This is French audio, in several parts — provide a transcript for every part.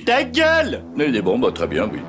Ta gueule! Bon, bah très bien, oui.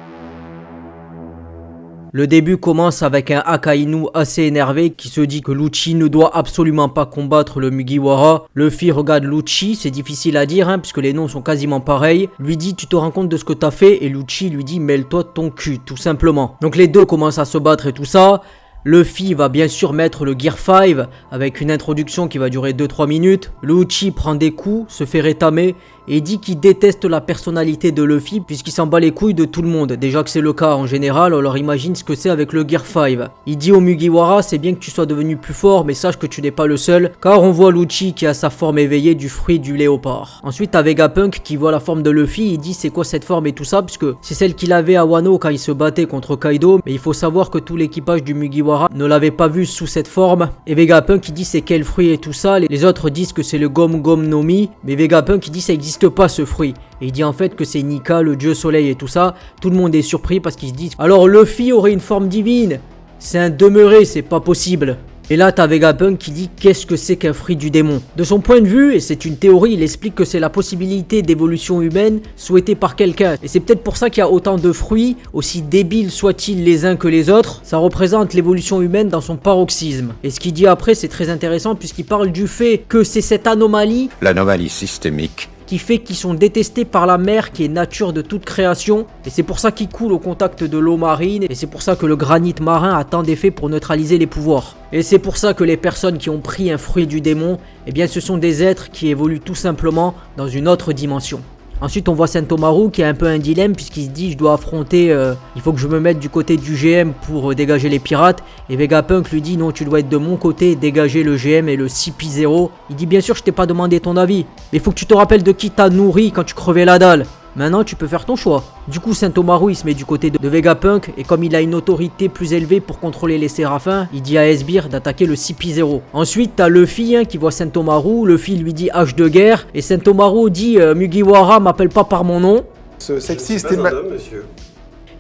Le début commence avec un Akainu assez énervé qui se dit que Lucci ne doit absolument pas combattre le Mugiwara. Luffy regarde Lucci, c'est difficile à dire puisque les noms sont quasiment pareils. Lui dit tu te rends compte de ce que t'as fait et Lucci lui dit mêle-toi de ton cul tout simplement. Donc les deux commencent à se battre et tout ça. Luffy va bien sûr mettre le Gear 5 avec une introduction qui va durer 2-3 minutes. Lucci prend des coups, se fait rétamer et dit qu'il déteste la personnalité de Luffy puisqu'il s'en bat les couilles de tout le monde. Déjà que c'est le cas en général, alors imagine ce que c'est avec le Gear 5. Il dit au Mugiwara c'est bien que tu sois devenu plus fort mais sache que tu n'es pas le seul car on voit Lucci qui a sa forme éveillée du fruit du léopard. Ensuite t'as Vegapunk qui voit la forme de Luffy, il dit c'est quoi cette forme et tout ça puisque c'est celle qu'il avait à Wano quand il se battait contre Kaido, mais il faut savoir que tout l'équipage du Mugiwara ne l'avait pas vu sous cette forme. Et Vegapunk il dit c'est quel fruit et tout ça, les autres disent que c'est le Gom Gom no Mi, mais Vegapunk il dit ça existe pas ce fruit. Et il dit en fait que c'est Nika, le dieu soleil et tout ça. Tout le monde est surpris parce qu'ils se disent alors Luffy aurait une forme divine. C'est un demeuré, c'est pas possible. Et là t'as Vegapunk qui dit qu'est-ce que c'est qu'un fruit du démon. De son point de vue, et c'est une théorie, il explique que c'est la possibilité d'évolution humaine souhaitée par quelqu'un. Et c'est peut-être pour ça qu'il y a autant de fruits, aussi débiles soient-ils les uns que les autres. Ça représente l'évolution humaine dans son paroxysme. Et ce qu'il dit après c'est très intéressant puisqu'il parle du fait que c'est cette anomalie, l'anomalie systémique, qui fait qu'ils sont détestés par la mer qui est nature de toute création et c'est pour ça qu'ils coulent au contact de l'eau marine et c'est pour ça que le granit marin a tant d'effets pour neutraliser les pouvoirs. Et c'est pour ça que les personnes qui ont pris un fruit du démon, eh bien ce sont des êtres qui évoluent tout simplement dans une autre dimension. Ensuite on voit Sentomaru qui a un peu un dilemme puisqu'il se dit je dois affronter, il faut que je me mette du côté du GM pour dégager les pirates. Et Vegapunk lui dit non tu dois être de mon côté, dégager le GM et le CP0. Il dit bien sûr je t'ai pas demandé ton avis, mais il faut que tu te rappelles de qui t'a nourri quand tu crevais la dalle. Maintenant tu peux faire ton choix. Du coup Sentomaru il se met du côté de Vegapunk et comme il a une autorité plus élevée pour contrôler les séraphins, il dit à Esbir d'attaquer le CP0. Ensuite t'as Luffy qui voit Sentomaru, Luffy lui dit hache de guerre et Sentomaru dit Mugiwara m'appelle pas par mon nom. Ce sexiste est monsieur.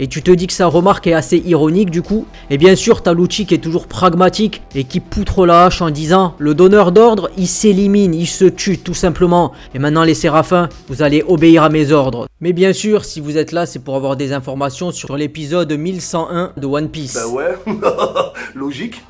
Et tu te dis que sa remarque est assez ironique du coup. Et bien sûr t'as Lucci qui est toujours pragmatique et qui poutre la hache en disant le donneur d'ordre il s'élimine, il se tue tout simplement. Et maintenant les séraphins, vous allez obéir à mes ordres. Mais bien sûr si vous êtes là c'est pour avoir des informations sur l'épisode 1101 de One Piece. Bah ouais, logique.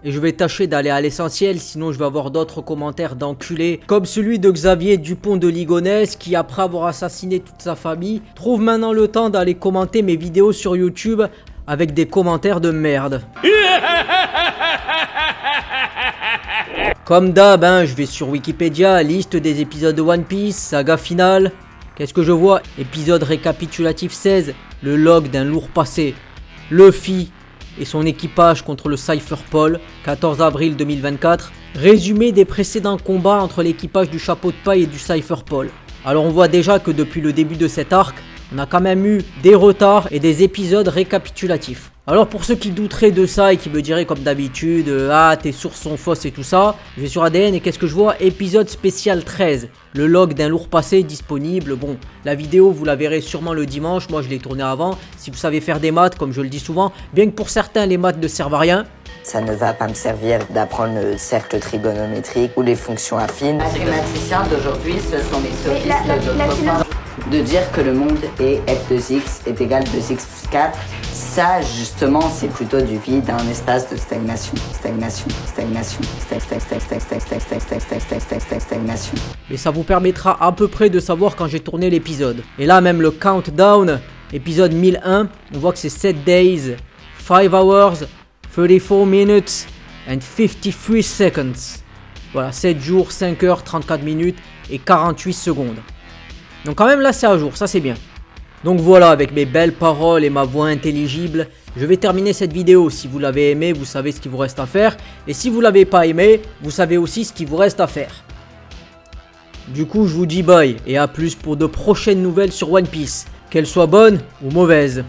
Et je vais tâcher d'aller à l'essentiel, sinon je vais avoir d'autres commentaires d'enculés, comme celui de Xavier Dupont de Ligonnès, qui après avoir assassiné toute sa famille, trouve maintenant le temps d'aller commenter mes vidéos sur YouTube avec des commentaires de merde. Comme d'hab, je vais sur Wikipédia, liste des épisodes de One Piece, saga finale. Qu'est-ce que je vois? Épisode récapitulatif 16, le log d'un lourd passé. Luffy et son équipage contre le Cypher Pole, 14 avril 2024. Résumé des précédents combats entre l'équipage du Chapeau de Paille et du Cypher Pole. Alors on voit déjà que depuis le début de cet arc, on a quand même eu des retards et des épisodes récapitulatifs. Alors pour ceux qui douteraient de ça et qui me diraient comme d'habitude ah tes sources sont fausses et tout ça, je vais sur ADN et qu'est-ce que je vois? Épisode spécial 13, le log d'un lourd passé disponible. Bon, la vidéo vous la verrez sûrement le dimanche, moi je l'ai tournée avant. Si vous savez faire des maths comme je le dis souvent, bien que pour certains les maths ne servent à rien, ça ne va pas me servir d'apprendre le cercle trigonométrique ou les fonctions affines. Les mathématiciens d'aujourd'hui, ce sont les sophistes d'autrefois. De dire que le monde est f2x est égal 2x plus 4, ça justement c'est plutôt du vide, un espace de stagnation. Mais ça vous permettra à peu près de savoir quand j'ai tourné l'épisode. Et là même le countdown, épisode 1001, on voit que c'est 7 days, 5 hours, 34 minutes and 53 seconds. Voilà, 7 jours, 5 heures, 34 minutes et 48 secondes. Donc quand même là c'est à jour, ça c'est bien. Donc voilà, avec mes belles paroles et ma voix intelligible, je vais terminer cette vidéo. Si vous l'avez aimé, vous savez ce qu'il vous reste à faire. Et si vous l'avez pas aimé, vous savez aussi ce qu'il vous reste à faire. Du coup je vous dis bye et à plus pour de prochaines nouvelles sur One Piece, qu'elles soient bonnes ou mauvaises.